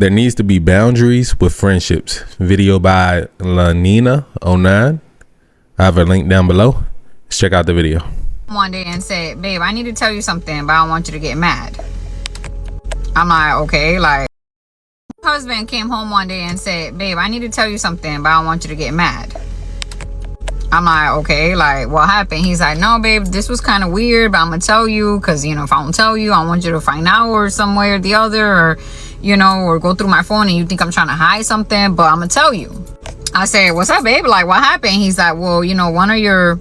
There needs to be boundaries with friendships. Video by Lanina09. I have a link down below. Let's check out the video. One day and said, babe, I need to tell you something, but I don't want you to get mad. I'm like, okay, like, husband came home one day and said, babe, I need to tell you something, but I don't want you to get mad. I'm like, okay, like, what happened? He's like, no, babe, this was kind of weird, but I'm gonna tell you, because, you know, if I don't tell you, I want you to find out, or some way or the other, or, you know, or go through my phone and you think I'm trying to hide something, but I'm gonna tell you. I said, what's up, babe? Like, what happened? He's like, well, you know, one of your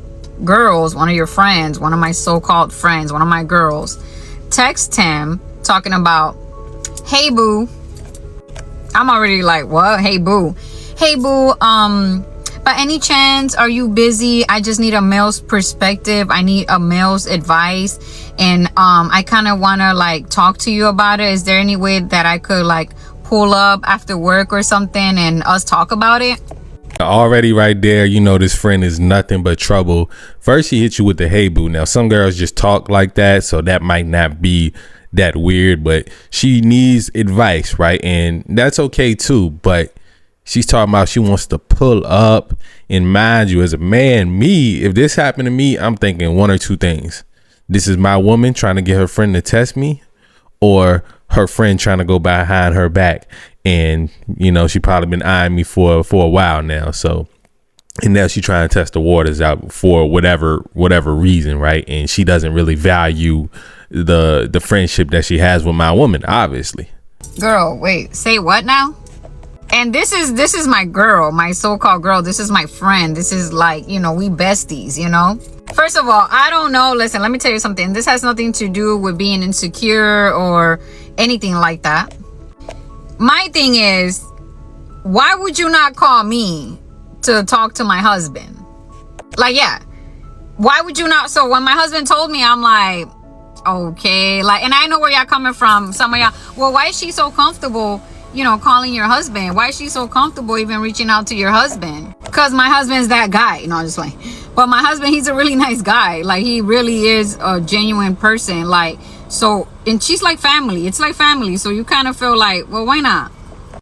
girls, one of your friends, one of my so-called friends, one of my girls, text him talking about, hey, boo. I'm already like, what? Hey, boo. Hey, boo, by any chance, are you busy? I just need a male's perspective. I need a male's advice. And I kind of want to like talk to you about it. Is there any way that I could like pull up after work or something and us talk about it? Already right there, you know this friend is nothing but trouble. First, she hit you with the hey boo. Now, some girls just talk like that, so that might not be that weird, but she needs advice, right? And that's okay too, but she's talking about she wants to pull up. And mind you, as a man, me, if this happened to me, I'm thinking one or two things. This is my woman trying to get her friend to test me, or her friend trying to go behind her back. And, you know, she probably been eyeing me for a while now. So, and now she trying to test the waters out for whatever reason, right? And she doesn't really value the friendship that she has with my woman, obviously. Girl, wait, say what now? And this is my girl, my so-called girl. This is my friend. This is like, you know, we besties, you know? First of all, I don't know. Listen, let me tell you something. This has nothing to do with being insecure or anything like that. My thing is, why would you not call me to talk to my husband? Like, yeah. Why would you not? So when my husband told me, I'm like, okay. Like, and I know where y'all coming from. Some of y'all, well, why is she so comfortable, you know, calling your husband? Why is she so comfortable even reaching out to your husband? Because my husband's that guy. No, I'm just playing. But my husband, he's a really nice guy. Like, he really is a genuine person. Like, so, and she's like family. It's like family. So you kind of feel like, well, why not?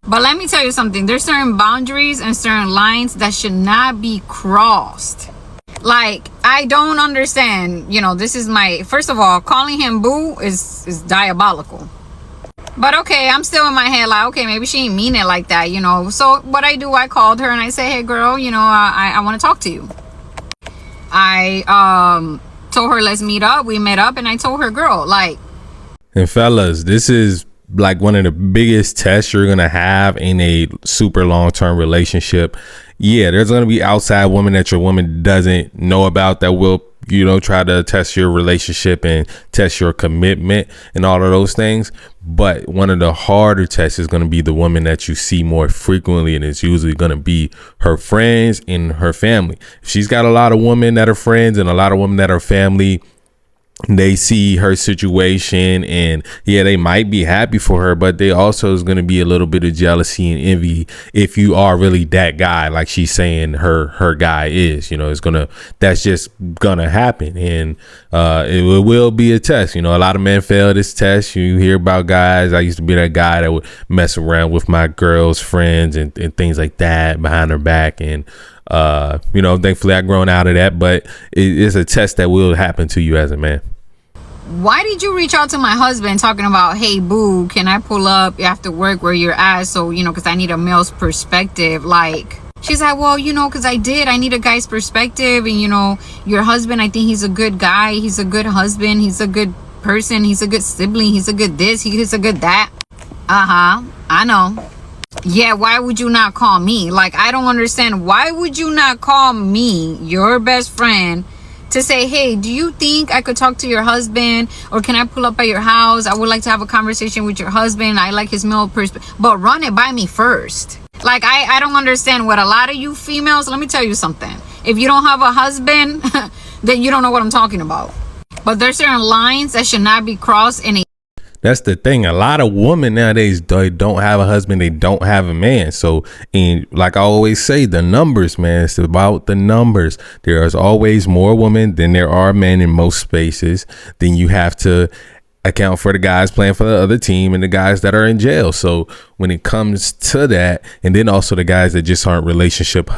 But let me tell you something. There's certain boundaries and certain lines that should not be crossed. Like, I don't understand. You know, this is my, first of all, calling him boo is diabolical. But okay, I'm still in my head like, okay, maybe she didn't mean it like that, you know. So what I do, I called her and I say, hey, girl, you know, I want to talk to you. I told her, let's meet up. We met up and I told her, girl, like. And fellas, this is like one of the biggest tests you're going to have in a super long-term relationship. Yeah, there's going to be outside women that your woman doesn't know about that will, you know, try to test your relationship and test your commitment and all of those things. But one of the harder tests is going to be the woman that you see more frequently, and it's usually going to be her friends and her family. If she's got a lot of women that are friends and a lot of women that are family, they see her situation and yeah, they might be happy for her, but they also is going to be a little bit of jealousy and envy if you are really that guy like she's saying her guy is. You know, that's just gonna happen, and it will be a test. You know, a lot of men fail this test. You hear about guys. I used to be that guy that would mess around with my girl's friends and things like that behind her back, and you know, thankfully I've grown out of that, but it's a test that will happen to you as a man. Why did you reach out to my husband talking about, hey, boo, can I pull up after work where you're at? So, you know, because I need a male's perspective. Like, she's like, well, you know, because I need a guy's perspective. And, you know, your husband, I think he's a good guy. He's a good husband. He's a good person. He's a good sibling. He's a good this. He's a good that. I know. Yeah, why would you not call me? Like, I don't understand. Why would you not call me, your best friend, to say, hey, do you think I could talk to your husband? Or can I pull up at your house? I would like to have a conversation with your husband. I like his male perspective. But run it by me first. Like, I don't understand what a lot of you females, let me tell you something. If you don't have a husband, then you don't know what I'm talking about. But there's certain lines that should not be crossed in a. That's the thing. A lot of women nowadays, they don't have a husband. They don't have a man. So, and like I always say, the numbers, man, it's about the numbers. There is always more women than there are men in most spaces. Then you have to account for the guys playing for the other team and the guys that are in jail. So when it comes to that, and then also the guys that just aren't relationship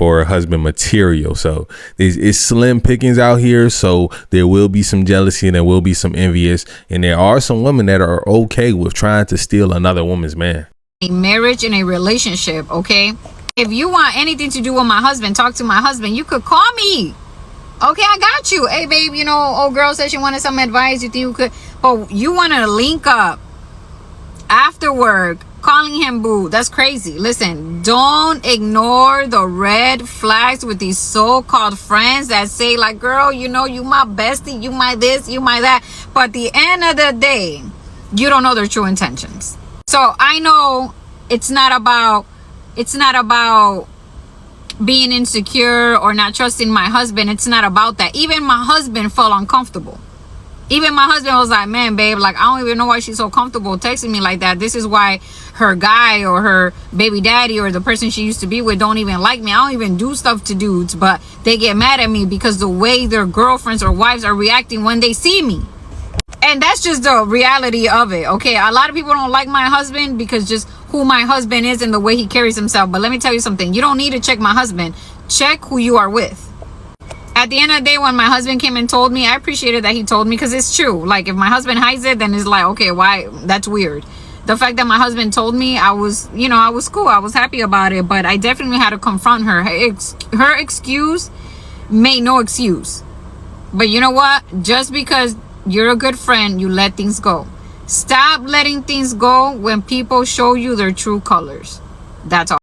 or husband material. So it's slim pickings out here. So there will be some jealousy and there will be some envious, and there are some women that are okay with trying to steal another woman's man. A marriage and a relationship, okay? If you want anything to do with my husband, talk to my husband, you could call me. Okay, I got you. Hey babe, you know, old girl said she wanted some advice. You think you could, but you want to link up after work, calling him boo? That's crazy. Listen, don't ignore the red flags with these so-called friends that say like, girl, you know, you my bestie, you my this, you my that. But at the end of the day, you don't know their true intentions. So I know it's not about being insecure or not trusting my husband. It's not about that. Even my husband felt uncomfortable. Even my husband was like, man, babe, like, I don't even know why she's so comfortable texting me like that. This is why her guy or her baby daddy or the person she used to be with don't even like me. I don't even do stuff to dudes, but they get mad at me because the way their girlfriends or wives are reacting when they see me. And that's just the reality of it, okay? A lot of people don't like my husband because just who my husband is and the way he carries himself. But let me tell you something. You don't need to check my husband. Check who you are with. At the end of the day, when my husband came and told me, I appreciated that he told me because it's true. Like, if my husband hides it, then it's like, okay, why? That's weird. The fact that my husband told me, I was cool. I was happy about it. But I definitely had to confront her. Her excuse made no excuse. But you know what? Just because you're a good friend, you let things go. Stop letting things go when people show you their true colors. That's all.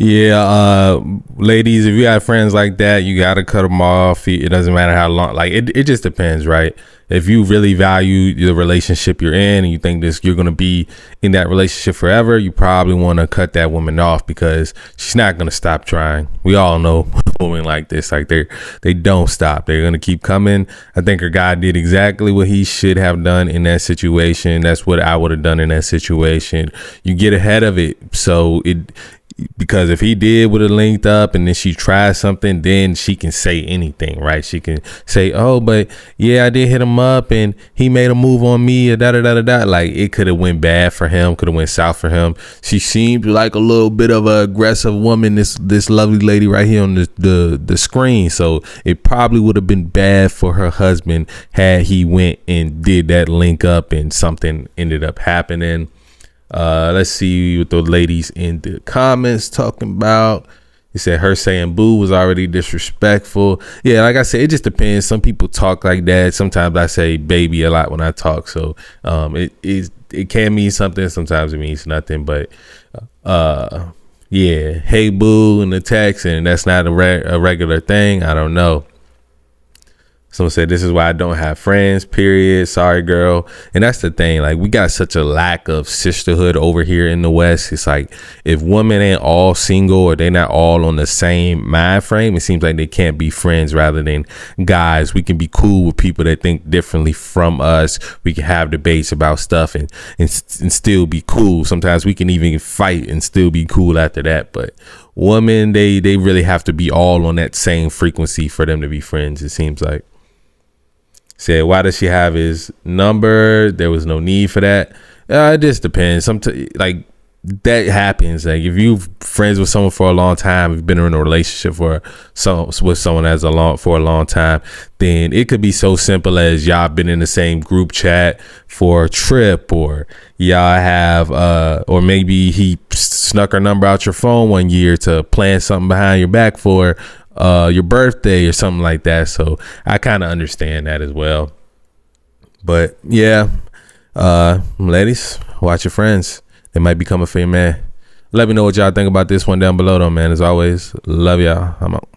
Yeah, ladies, if you have friends like that, you gotta cut them off. It doesn't matter how long. Like, it just depends, right? If you really value the relationship you're in and you think you're gonna be in that relationship forever, you probably want to cut that woman off because she's not gonna stop trying. We all know women like this, like they don't stop. They're gonna keep coming. I think her guy did exactly what he should have done in that situation. That's what I would have done in that situation. You get ahead of it, because if he would have linked up and then she tried something, then she can say anything, right? She can say, oh, but yeah, I did hit him up and he made a move on me, like it could have went bad for him, could have went south for him. She seemed like a little bit of an aggressive woman, this lovely lady right here on the screen. So it probably would have been bad for her husband had he went and did that link up and something ended up happening. Let's see what the ladies in the comments talking about. He said her saying boo was already disrespectful. Yeah, like I said, it just depends. Some people talk like that. Sometimes I say baby a lot when I talk. So it can mean something. Sometimes it means nothing. But yeah, hey boo in the text, and that's not a regular thing. I don't know. Someone said, this is why I don't have friends, period. Sorry, girl. And that's the thing. Like, we got such a lack of sisterhood over here in the West. It's like, if women ain't all single or they're not all on the same mind frame, it seems like they can't be friends rather than guys. We can be cool with people that think differently from us. We can have debates about stuff and still be cool. Sometimes we can even fight and still be cool after that. But women, they really have to be all on that same frequency for them to be friends, it seems like. Said, why does she have his number? There was no need for that. It just depends. Like, that happens. Like, if you're friends with someone for a long time, you've been in a relationship with someone for a long time, then it could be so simple as y'all been in the same group chat for a trip, or y'all have or maybe he snuck her number out your phone one year to plan something behind your back for your birthday or something like that. So I kind of understand that as well. But yeah, ladies, watch your friends. They might become a for your man. Let me know what y'all think about this one down below though, man. As always, love y'all. I'm out.